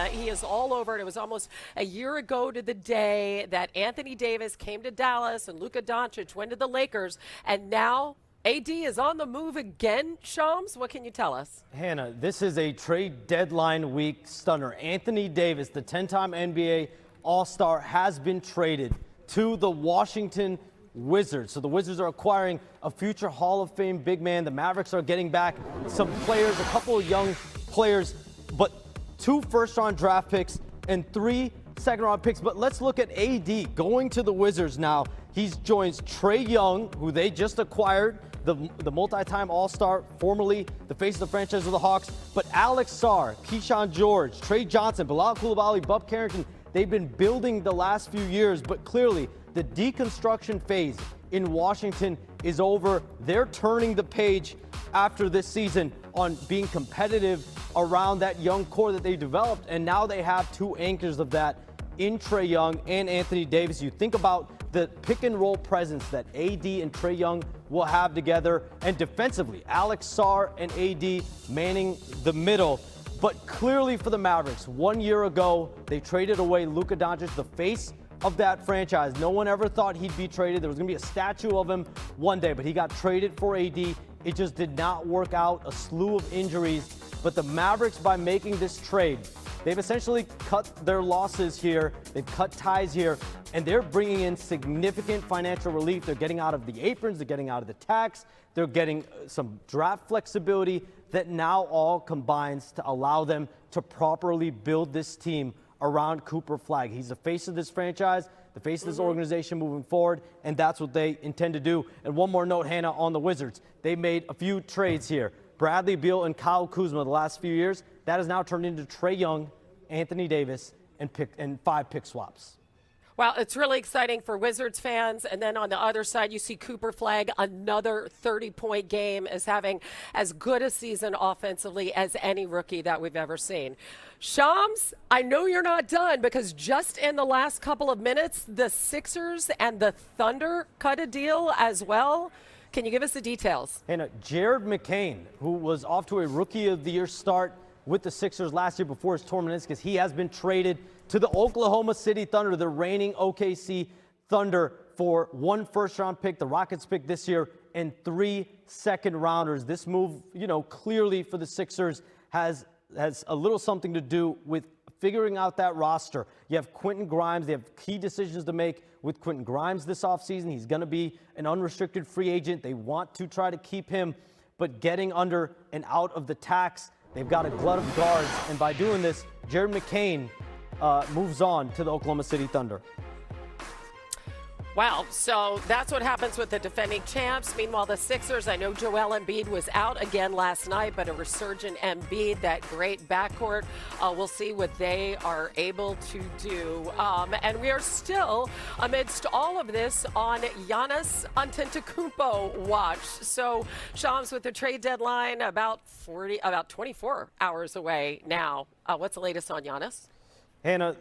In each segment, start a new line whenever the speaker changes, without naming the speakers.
He is all over it. It was almost a year ago to the day that Anthony Davis came to Dallas and Luka Doncic went to the Lakers, and now AD is on the move again. Shams, what can you tell us?
Hannah, this is a trade deadline week stunner. Anthony Davis, the 10-time NBA All-Star, has been traded to the Washington Wizards. So the Wizards are acquiring a future Hall of Fame big man. The Mavericks are getting back some players, a couple of young players, but 2 first-round draft picks and 3 second-round picks. But let's look at AD going to the Wizards now. He joins Trae Young, who they just acquired, the multi-time All-Star, formerly the face of the franchise of the Hawks. But Alex Sarr, Keyshawn George, Trey Johnson, Bilal Coulibaly, Bub Carrington, they've been building the last few years, but clearly the deconstruction phase in Washington is over. They're turning the page after this season on being competitive around that young core that they developed, and now they have 2 anchors of that in Trae Young and Anthony Davis. You think about the pick-and-roll presence that AD and Trae Young will have together, and defensively, Alex Sarr and AD manning the middle. But clearly for the Mavericks, 1 year ago, they traded away Luka Doncic, the face of that franchise. No one ever thought he'd be traded. There was going to be a statue of him one day, but he got traded for AD. It just did not work out, a slew of injuries. But the Mavericks, by making this trade, they've essentially cut their losses here. They've cut ties here, and they're bringing in significant financial relief. They're getting out of the aprons. They're getting out of the tax. They're getting some draft flexibility that now all combines to allow them to properly build this team around Cooper Flagg. He's the face of this franchise, the face of this organization moving forward, and that's what they intend to do. And one more note, Hannah, on the Wizards. They made a few trades here. Bradley Beal and Kyle Kuzma the last few years. That has now turned into Trae Young, Anthony Davis, and 5 pick swaps.
Well, it's really exciting for Wizards fans. And then on the other side, you see Cooper Flagg, another 30-point game, is having as good a season offensively as any rookie that we've ever seen. Shams, I know you're not done, because just in the last couple of minutes, the Sixers and the Thunder cut a deal as well. Can you give us the details? And
Jared McCain, who was off to a Rookie of the Year start with the Sixers last year before his torn meniscus, he has been traded to the Oklahoma City Thunder, the reigning OKC Thunder, for 1 first-round pick, the Rockets pick this year, and 3 second-rounders. This move, clearly for the Sixers has a little something to do with figuring out that roster. You have Quentin Grimes. They have key decisions to make with Quentin Grimes this offseason. He's going to be an unrestricted free agent. They want to try to keep him, but getting under and out of the tax, they've got a glut of guards. And by doing this, Jared McCain moves on to the Oklahoma City Thunder.
Wow, so that's what happens with the defending champs. Meanwhile, the Sixers, I know Joel Embiid was out again last night, but a resurgent Embiid, that great backcourt, we'll see what they are able to do. And we are still, amidst all of this, on Giannis Antetokounmpo watch. So, Shams, with the trade deadline about 24 hours away now, what's the latest on Giannis?
Hannah,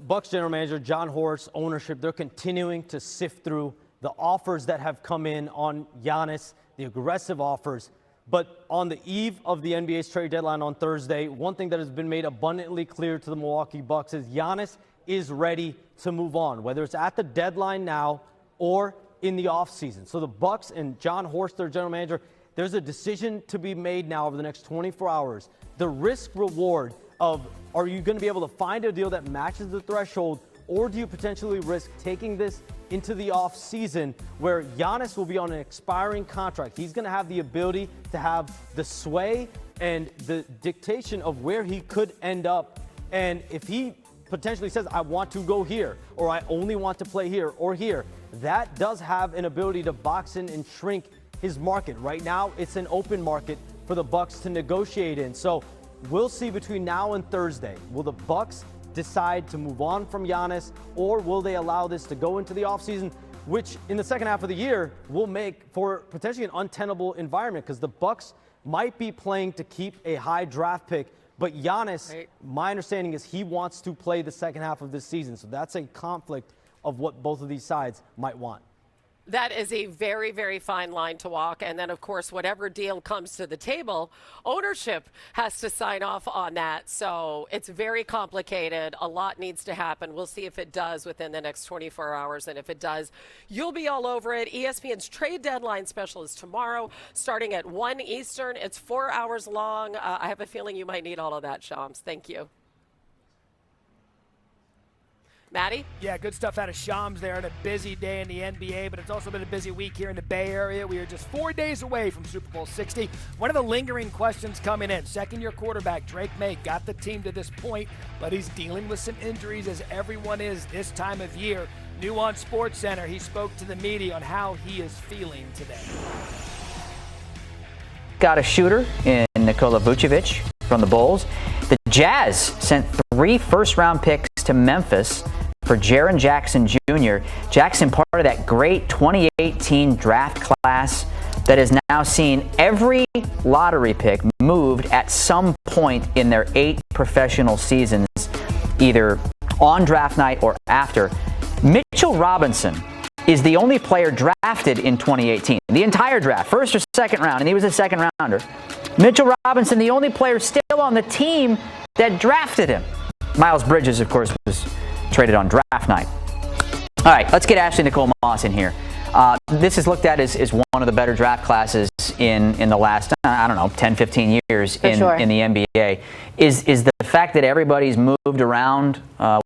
Bucks general manager John Horst, ownership, they're continuing to sift through the offers that have come in on Giannis, the aggressive offers. But on the eve of the NBA's trade deadline on Thursday, one thing that has been made abundantly clear to the Milwaukee Bucks is Giannis is ready to move on, whether it's at the deadline now or in the offseason. So the Bucks and John Horst, their general manager, there's a decision to be made now over the next 24 hours. The risk-reward of, are you going to be able to find a deal that matches the threshold, or do you potentially risk taking this into the offseason where Giannis will be on an expiring contract? He's going to have the ability to have the sway and the dictation of where he could end up. And if he potentially says, I want to go here, or I only want to play here or here, that does have an ability to box in and shrink his market. Right now, it's an open market for the Bucks to negotiate in. So we'll see between now and Thursday. Will the Bucks decide to move on from Giannis, or will they allow this to go into the offseason, which in the second half of the year will make for potentially an untenable environment, because the Bucks might be playing to keep a high draft pick, but Giannis, right, my understanding is he wants to play the second half of this season. So that's a conflict of what both of these sides might want.
That is a very, very fine line to walk. And then, of course, whatever deal comes to the table, ownership has to sign off on that. So it's very complicated. A lot needs to happen. We'll see if it does within the next 24 hours. And if it does, you'll be all over it. ESPN's trade deadline special is tomorrow, starting at 1 Eastern. It's 4 hours long. I have a feeling you might need all of that, Shams. Thank you. Maddie?
Yeah, good stuff out of Shams there on a busy day in the NBA, but it's also been a busy week here in the Bay Area. We are just 4 days away from Super Bowl 60. One of the lingering questions coming in, second-year quarterback Drake May got the team to this point, but he's dealing with some injuries as everyone is this time of year. New on SportsCenter, he spoke to the media on how he is feeling today.
Got a shooter in Nikola Vucevic from the Bulls. The Jazz sent 3 first-round picks to Memphis for Jaren Jackson Jr. Jackson, part of that great 2018 draft class that has now seen every lottery pick moved at some point in their 8 professional seasons, either on draft night or after. Mitchell Robinson is the only player drafted in 2018. The entire draft, first or second round, and he was a second rounder. Mitchell Robinson, the only player still on the team that drafted him. Miles Bridges, of course, was traded on draft night. All right, let's get Ashley Nicole Moss in here. This is looked at as one of the better draft classes in the last, I don't know, 10, 15 years in the NBA. Is the fact that everybody's moved around,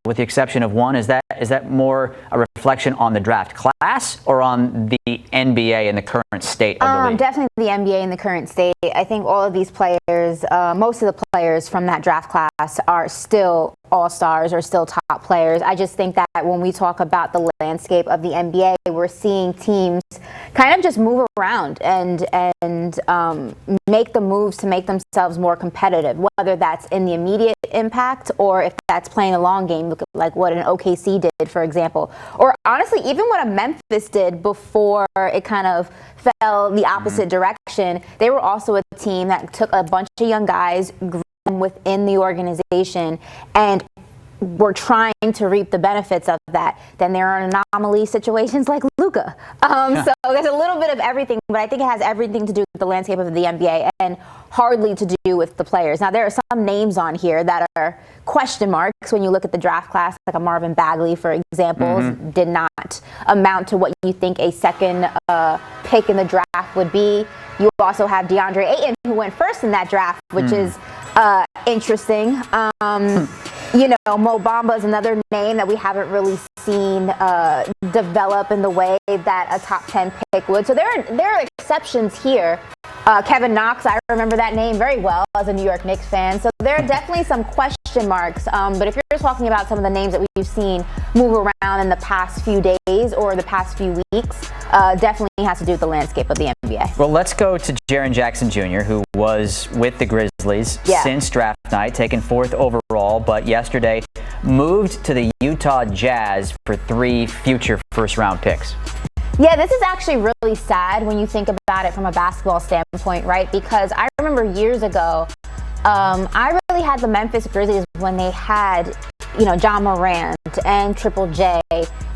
with the exception of one, is that more a reflection on the draft class or on the NBA and the current state of the league?
Definitely the NBA and the current state. I think all of these players, most of the players from that draft class are still all-stars or still top players. I just think that when we talk about the landscape of the NBA, we're seeing teams kind of just move around and make the moves to make themselves more competitive, whether that's in the immediate impact or if that's playing a long game, like what an OKC did, for example. Or honestly, even what a Memphis did before it kind of fell the opposite direction. They were also a team that took a bunch of young guys, grew them within the organization, and we're trying to reap the benefits of that. Then there are anomaly situations like Luka. So there's a little bit of everything, but I think it has everything to do with the landscape of the NBA and hardly to do with the players. Now, there are some names on here that are question marks when you look at the draft class, like a Marvin Bagley, for example, did not amount to what you think a second pick in the draft would be. You also have DeAndre Ayton, who went first in that draft, which is interesting. You know, Mo Bamba is another name that we haven't really seen develop in the way that a top 10 pick would. So there are exceptions here. Kevin Knox, I remember that name very well as a New York Knicks fan. So there are definitely some question marks. But if you're talking about some of the names that we've seen move around in the past few days or the past few weeks, definitely has to do with the landscape of the NBA.
Well, let's go to Jaren Jackson Jr., who was with the Grizzlies since draft night, taken 4th overall, but yesterday moved to the Utah Jazz for 3 future first-round picks.
Yeah, this is actually really sad when you think about it from a basketball standpoint, right? Because I remember years ago, I really had the Memphis Grizzlies when they had, you know, John Morant and Triple J.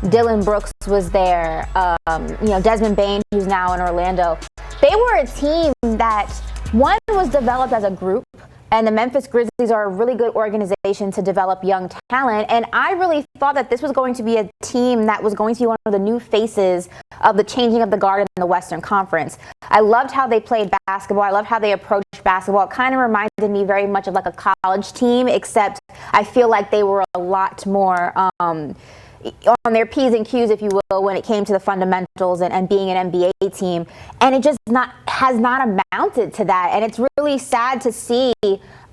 Dylan Brooks was there. You know, Desmond Bane, who's now in Orlando. They were a team that, one, was developed as a group. And the Memphis Grizzlies are a really good organization to develop young talent. And I really thought that this was going to be a team that was going to be one of the new faces of the changing of the guard in the Western Conference. I loved how they played basketball. I loved how they approached basketball. It kind of reminded me very much of like a college team, except I feel like they were a lot more on their P's and Q's, if you will, when it came to the fundamentals and being an NBA team. And it just has not amounted to that. And it's really sad to see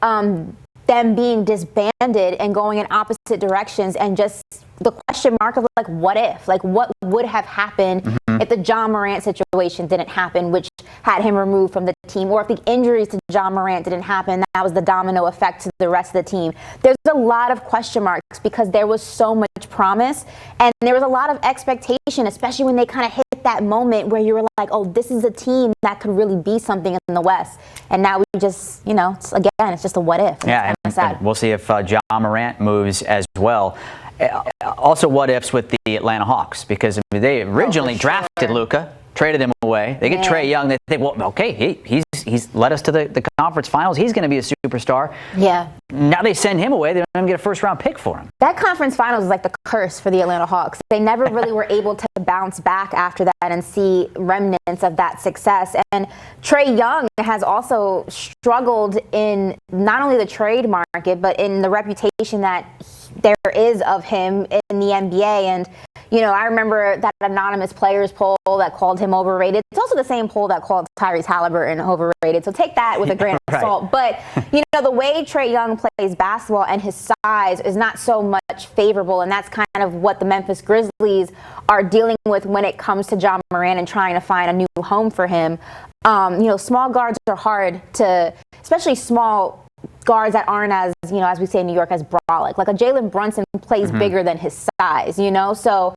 them being disbanded and going in opposite directions, and just the question mark of like, what if? Like, what would have happened if the John Morant situation didn't happen, which had him removed from the team, or if the injuries to John Morant didn't happen, that was the domino effect to the rest of the team. There's a lot of question marks because there was so much promise and there was a lot of expectation, especially when they kind of hit that moment where you were like, oh, this is a team that could really be something in the West. And now we just, you know, it's just a what if.
And we'll see if John Morant moves as well. Also, what ifs with the Atlanta Hawks, because they originally drafted Luka, traded him away. They get Trae Young. They think, well, okay, he's led us to the conference finals. He's going to be a superstar.
Yeah.
Now they send him away. They don't even get a first-round pick for him.
That conference finals is like the curse for the Atlanta Hawks. They never really were able to bounce back after that and see remnants of that success. And Trae Young has also struggled in not only the trade market, but in the reputation that there is of him in the NBA. And you know, I remember that anonymous players poll that called him overrated. It's also the same poll that called Tyrese Halliburton overrated. So take that with a grain of salt. But, you know, the way Trae Young plays basketball and his size is not so much favorable. And that's kind of what the Memphis Grizzlies are dealing with when it comes to Ja Morant and trying to find a new home for him. You know, small guards are hard to, especially small guards that aren't as, you know, as we say in New York, as brolic. Like a Jalen Brunson plays bigger than his size, you know? So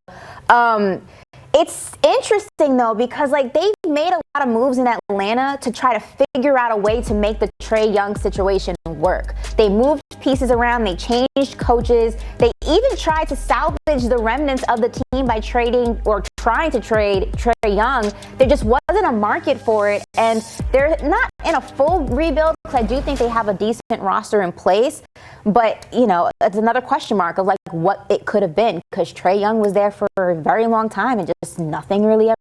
it's interesting, though, because, like, they've made a lot of moves in Atlanta to try to figure out a way to make the Trae Young situation work. They moved pieces around. They changed coaches. They even tried to salvage the remnants of the team by trading or trying to trade Trae Young. There just wasn't a market for it, and they're not in a full rebuild because I do think they have a decent roster in place. But, you know, it's another question mark of, like, what it could have been, because Trae Young was there for a very long time and just nothing really